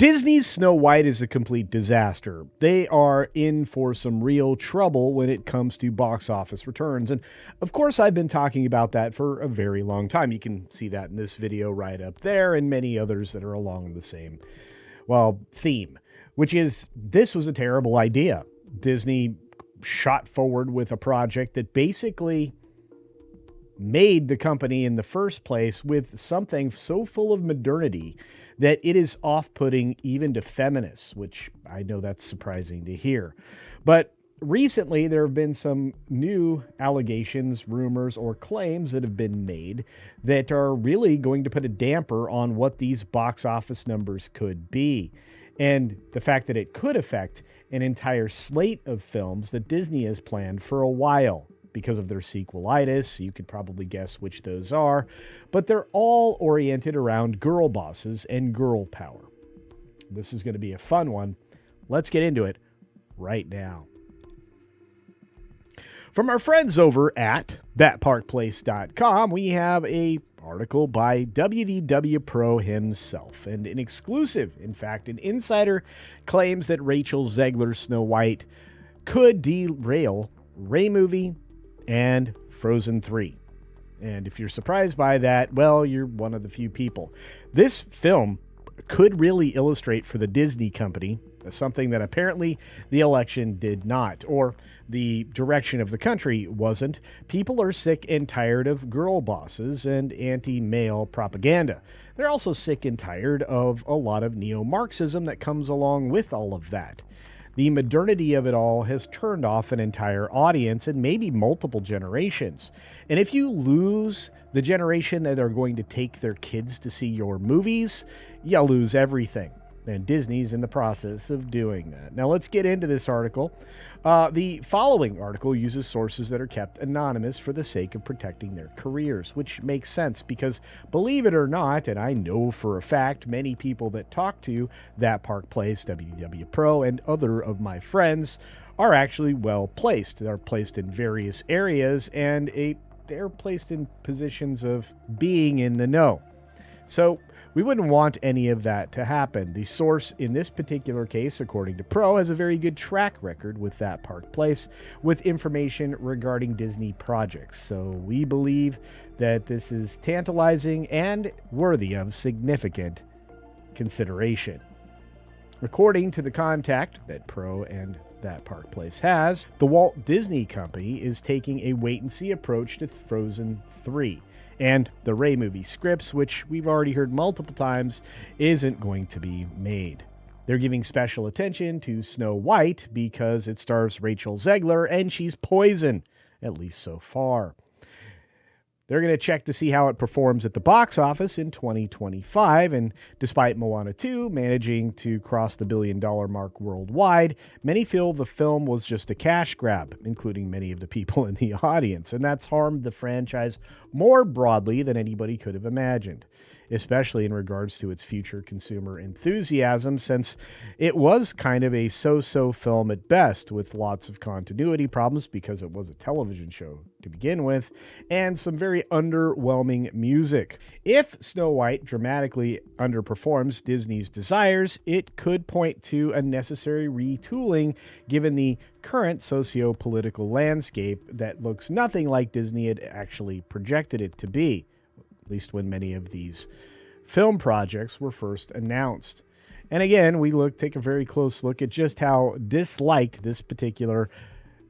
Disney's Snow White is a complete disaster. They are in for some real trouble when it comes to box office returns. And of course, I've been talking about that for a very long time. You can see that in this video right up there and many others that are along the same, theme, which is this was a terrible idea. Disney shot forward with a project that basically made the company in the first place with something so full of modernity that it is off-putting even to feminists, which I know that's surprising to hear. But recently, there have been some new allegations, rumors, or claims that have been made that are really going to put a damper on what these box office numbers could be. And the fact that it could affect an entire slate of films that Disney has planned for a while. Because of their sequelitis, you could probably guess which those are, but they're all oriented around girl bosses and girl power. This is going to be a fun one. Let's get into it right now. From our friends over at thatparkplace.com, we have a article by WDW Pro himself, and an exclusive, in fact, an insider claims that Rachel Zegler's Snow White could derail Rey movie and Frozen 3. And if you're surprised by that, well, you're one of the few people. This film could really illustrate for the Disney company something that apparently the election did not, or the direction of the country wasn't. People are sick and tired of girl bosses and anti-male propaganda. They're also sick and tired of a lot of Neo-Marxism that comes along with all of that. The modernity of it all has turned off an entire audience and maybe multiple generations. And if you lose the generation that are going to take their kids to see your movies, you lose everything. And Disney's in the process of doing that. Now let's get into this article. The following article uses sources that are kept anonymous for the sake of protecting their careers, which makes sense because, believe it or not, and I know for a fact many people that talk to That Park Place, WDW Pro, and other of my friends are actually well placed. They're placed in various areas and they're placed in positions of being in the know. So we wouldn't want any of that to happen. The source in this particular case, according to Pro, has a very good track record with That Park Place with information regarding Disney projects. So we believe that this is tantalizing and worthy of significant consideration. According to the contact that Pro and That Park Place has, the Walt Disney Company is taking a wait-and-see approach to Frozen 3. And the Rey movie scripts, which we've already heard multiple times, isn't going to be made. They're giving special attention to Snow White because it stars Rachel Zegler and she's poison, at least so far. They're going to check to see how it performs at the box office in 2025, and despite Moana 2 managing to cross the $1 billion mark worldwide, many feel the film was just a cash grab, including many of the people in the audience, and that's harmed the franchise more broadly than anybody could have imagined, especially in regards to its future consumer enthusiasm, since it was kind of a so-so film at best, with lots of continuity problems because it was a television show to begin with, and some very underwhelming music. If Snow White dramatically underperforms Disney's desires, it could point to a necessary retooling given the current socio-political landscape that looks nothing like Disney had actually projected it to be, at least when many of these film projects were first announced. And again, take a very close look at just how disliked this particular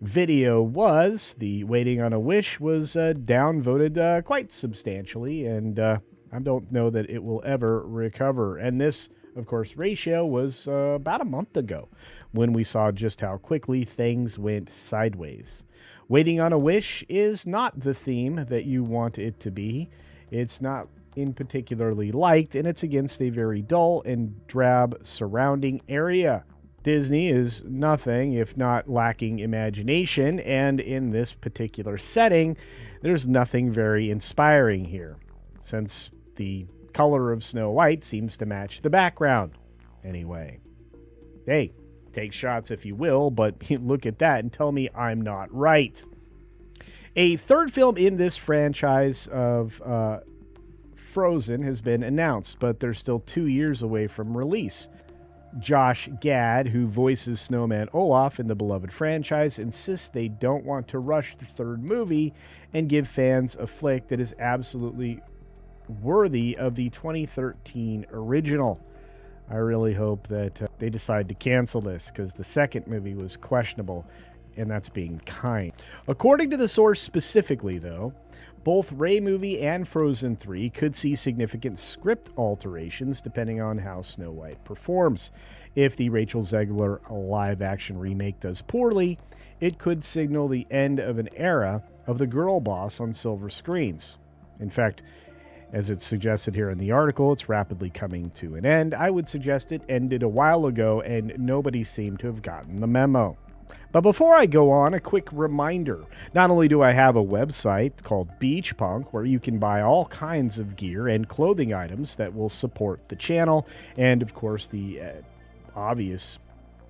video was. The Waiting on a Wish was downvoted quite substantially, and I don't know that it will ever recover. And this, of course, ratio was about a month ago when we saw just how quickly things went sideways. Waiting on a Wish is not the theme that you want it to be. It's not in particularly liked, and it's against a very dull and drab surrounding area. Disney is nothing if not lacking imagination, and in this particular setting, there's nothing very inspiring here, since the color of Snow White seems to match the background. Anyway, hey, take shots if you will, but look at that and tell me I'm not right. A third film in this franchise of Frozen has been announced, but they're still 2 years away from release. Josh Gad, who voices Snowman Olaf in the beloved franchise, insists they don't want to rush the third movie and give fans a flick that is absolutely worthy of the 2013 original. I really hope that they decide to cancel this, because the second movie was questionable, and that's being kind. According to the source specifically, though, both Rey movie and Frozen 3 could see significant script alterations depending on how Snow White performs. If the Rachel Zegler live-action remake does poorly, it could signal the end of an era of the girl boss on silver screens. In fact, as it's suggested here in the article, it's rapidly coming to an end. I would suggest it ended a while ago, and nobody seemed to have gotten the memo. But before I go on, a quick reminder. Not only do I have a website called Beach Punk, where you can buy all kinds of gear and clothing items that will support the channel, and of course the obvious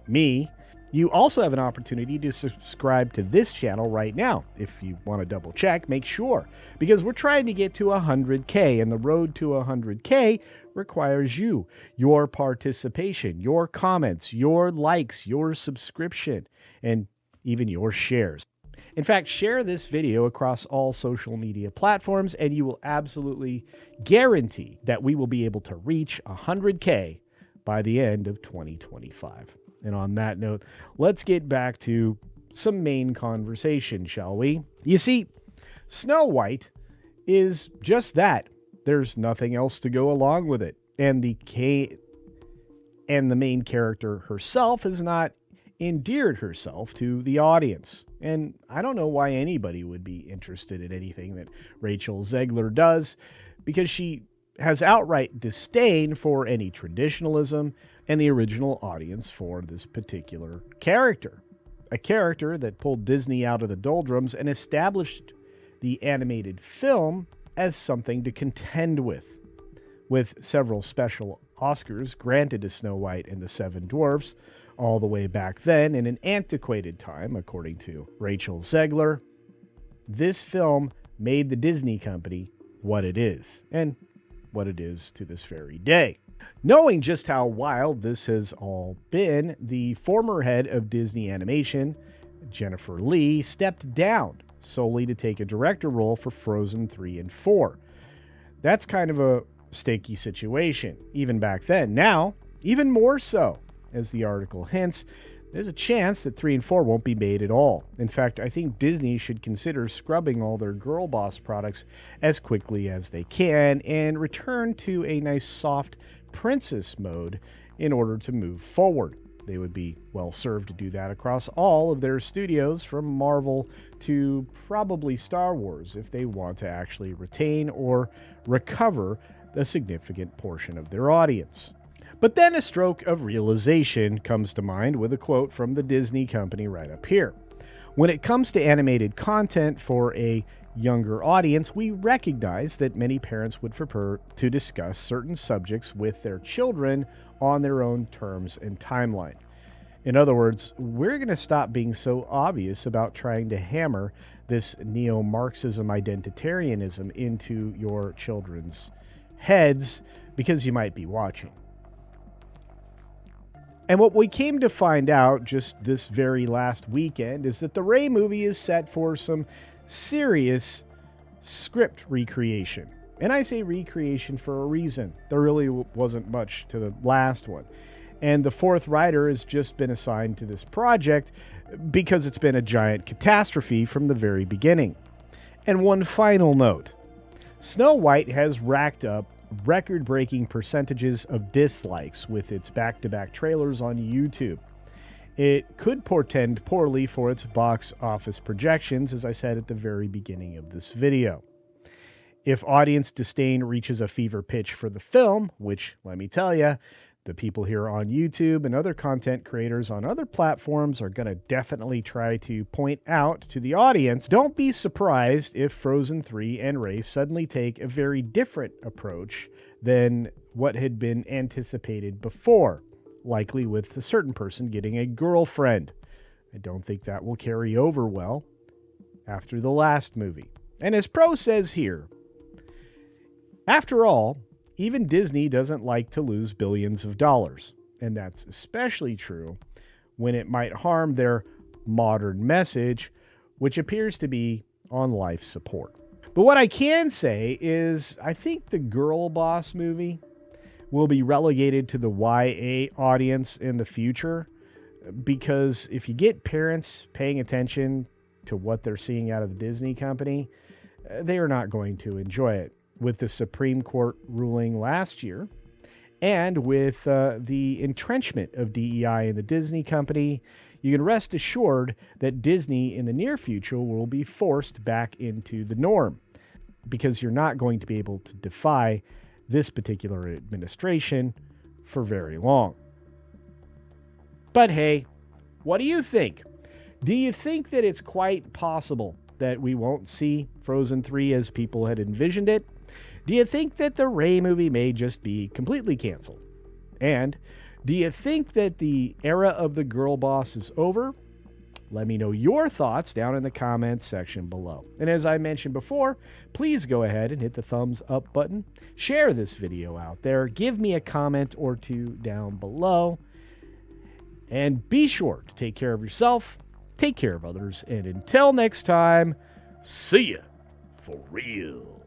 me, you also have an opportunity to subscribe to this channel right now. If you want to double check, make sure, because we're trying to get to 100K, and the road to 100K requires you, your participation, your comments, your likes, your subscription, and even your shares. In fact, share this video across all social media platforms, and you will absolutely guarantee that we will be able to reach 100K by the end of 2025. And on that note, let's get back to some main conversation, shall we? You see, Snow White is just that. There's nothing else to go along with it. And the main character herself has not endeared herself to the audience. And I don't know why anybody would be interested in anything that Rachel Zegler does, because she has outright disdain for any traditionalism and the original audience for this particular character. A character that pulled Disney out of the doldrums and established the animated film as something to contend with several special Oscars granted to Snow White and the Seven Dwarfs all the way back then in an antiquated time, according to Rachel Zegler. This film made the Disney company what it is, and what it is to this very day. Knowing just how wild this has all been, the former head of Disney Animation, Jennifer Lee, stepped down solely to take a director role for Frozen 3 and 4. That's kind of a sticky situation, even back then. Now, even more so, as the article hints, there's a chance that 3 and 4 won't be made at all. In fact, I think Disney should consider scrubbing all their girl boss products as quickly as they can and return to a nice soft princess mode in order to move forward. They would be well served to do that across all of their studios, from Marvel to probably Star Wars, if they want to actually retain or recover a significant portion of their audience. But then a stroke of realization comes to mind with a quote from the Disney company right up here. When it comes to animated content for a younger audience, we recognize that many parents would prefer to discuss certain subjects with their children on their own terms and timeline. In other words, we're going to stop being so obvious about trying to hammer this Neo-Marxism identitarianism into your children's heads because you might be watching. And what we came to find out just this very last weekend is that the Rey movie is set for some serious script recreation. And I say recreation for a reason. There really wasn't much to the last one. And the fourth writer has just been assigned to this project because it's been a giant catastrophe from the very beginning. And one final note. Snow White has racked up record-breaking percentages of dislikes with its back-to-back trailers on YouTube. It could portend poorly for its box office projections, as I said at the very beginning of this video. If audience disdain reaches a fever pitch for the film, which, let me tell you, the people here on YouTube and other content creators on other platforms are going to definitely try to point out to the audience, don't be surprised if Frozen 3 and Rey suddenly take a very different approach than what had been anticipated before, likely with a certain person getting a girlfriend. I don't think that will carry over well after the last movie. And as Pro says here, after all, even Disney doesn't like to lose billions of dollars. And that's especially true when it might harm their modern message, which appears to be on life support. But what I can say is I think the Girl Boss movie will be relegated to the YA audience in the future, because if you get parents paying attention to what they're seeing out of the Disney company, they are not going to enjoy it. With the Supreme Court ruling last year, and with the entrenchment of DEI in the Disney company, you can rest assured that Disney in the near future will be forced back into the norm, because you're not going to be able to defy this particular administration for very long. But hey, what do you think? Do you think that it's quite possible that we won't see Frozen 3 as people had envisioned it? Do you think that the Rey movie may just be completely canceled? And do you think that the era of the girl boss is over? Let me know your thoughts down in the comments section below. And as I mentioned before, please go ahead and hit the thumbs up button. Share this video out there. Give me a comment or two down below. And be sure to take care of yourself, take care of others, and until next time, see ya for real.